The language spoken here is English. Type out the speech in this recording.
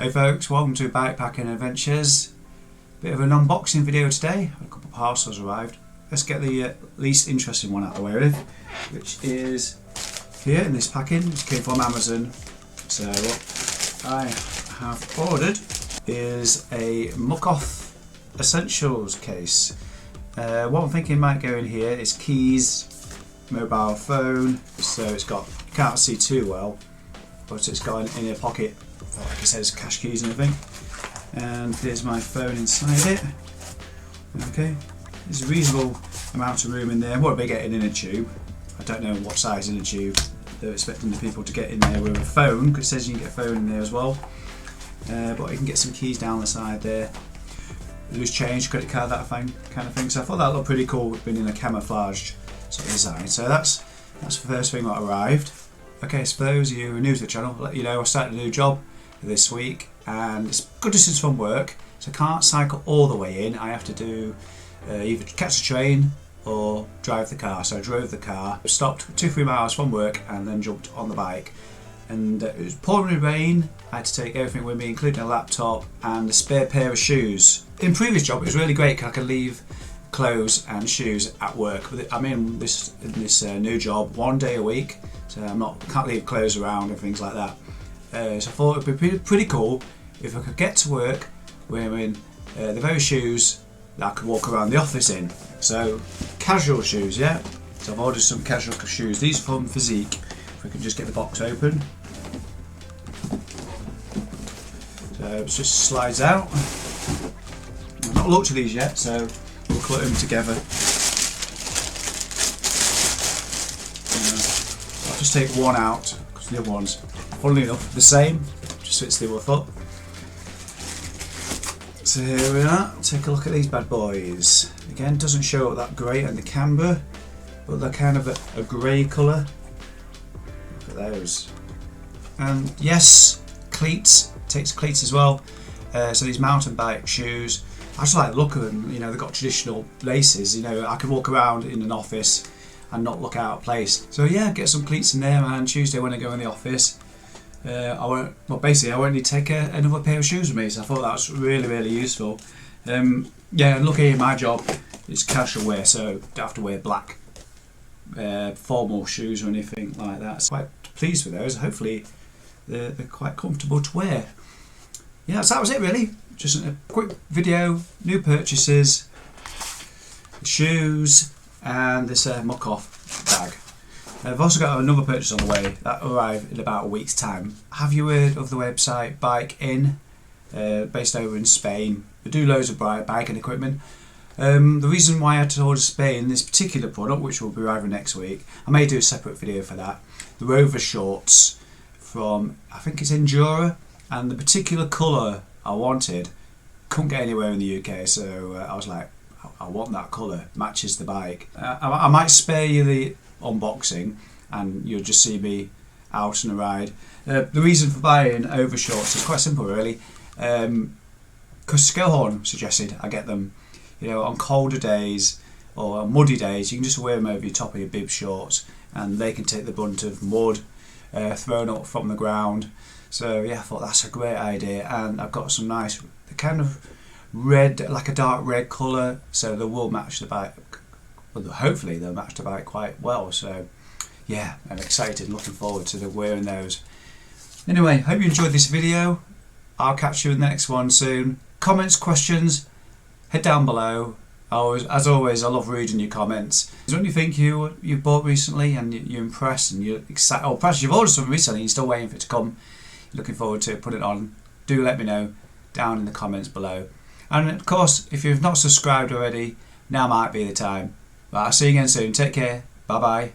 Hey folks, welcome to Bikepacking Adventures. Bit of an unboxing video today. A couple of parcels arrived. Let's get the least interesting one out of the way with, which is here in this packing. This came from Amazon. So what I have ordered is a Muck-Off Essentials case. What I'm thinking might go in here is keys, mobile phone. So it's got, you can't see too well, but it's got an inner pocket, like it says, cash keys and everything. And there's my phone inside it. Okay, there's a reasonable amount of room in there. What are they getting in a tube? I don't know what size in a tube they're expecting the people to get in there with a phone, because it says you can get a phone in there as well. But you can get some keys down the side there. Loose change, credit card, that kind of thing. So I thought that looked pretty cool, being in a camouflaged sort of design. So that's the first thing that arrived. Okay, so for those of you who are new to the channel, I'll let you know I started a new job this week, and it's good distance from work, so I can't cycle all the way in. I have to do either catch a train or drive the car. So I drove the car, stopped 2-3 miles from work, and then jumped on the bike. And it was pouring rain. I had to take everything with me, including a laptop and a spare pair of shoes. In previous job, it was really great because I could leave clothes and shoes at work. But I'm in this new job 1 day a week, so can't leave clothes around and things like that. So I thought it would be pretty cool if I could get to work wearing the very shoes that I could walk around the office in. So casual shoes, yeah. So I've ordered some casual shoes. These are from Fizik. If we can just get the box open. So it just slides out. I've not looked at these yet, so we'll put them together. I'll just take one out because the other one's, funnily enough, the same. Just fits the other foot. So here we are. Take a look at these bad boys. Again, doesn't show up that great on the camera, but they're kind of a grey colour. Look at those. And yes, cleats. Takes cleats as well. So these mountain bike shoes, I just like the look of them. You know, they've got traditional laces. You know, I can walk around in an office and not look out of place. So yeah, get some cleats in there, and Tuesday when I go in the office, I won't need to take another pair of shoes with me. So I thought that was really useful. Yeah, and lucky in my job, it's casual wear, so don't have to wear black formal shoes or anything like that. So quite pleased with those. Hopefully they're quite comfortable to wear. Yeah, so that was it really. Just a quick video, new purchases, shoes, and this Muck-Off bag. I've also got another purchase on the way that will arrive in about a week's time. Have you heard of the website Bike-In, based over in Spain? They do loads of biking equipment. The reason why I had to order Spain, this particular product, which will be arriving next week, I may do a separate video for that. The Rover shorts from, I think it's Endura, and the particular colour I wanted, couldn't get anywhere in the UK, so I was like, I want that colour, matches the bike. I might spare you the unboxing and you'll just see me out on a ride. The reason for buying overshorts is quite simple really, because Scalehorn suggested I get them, you know, on colder days or on muddy days. You can just wear them over your top of your bib shorts and they can take the brunt of mud thrown up from the ground. So yeah, I thought that's a great idea, and I've got some nice kind of red, like a dark red colour, so they will match the bike. Well, hopefully they'll match the bike quite well. So yeah, I'm excited, looking forward to wearing those. Anyway, hope you enjoyed this video. I'll catch you in the next one soon. Comments, questions, head down below. As always, I love reading your comments. Is there anything you've bought recently and you're impressed and you're excited, or perhaps you've ordered something recently and you're still waiting for it to come, you're looking forward to putting it on? Do let me know down in the comments below. And of course, if you've not subscribed already, now might be the time. But I'll see you again soon. Take care. Bye bye.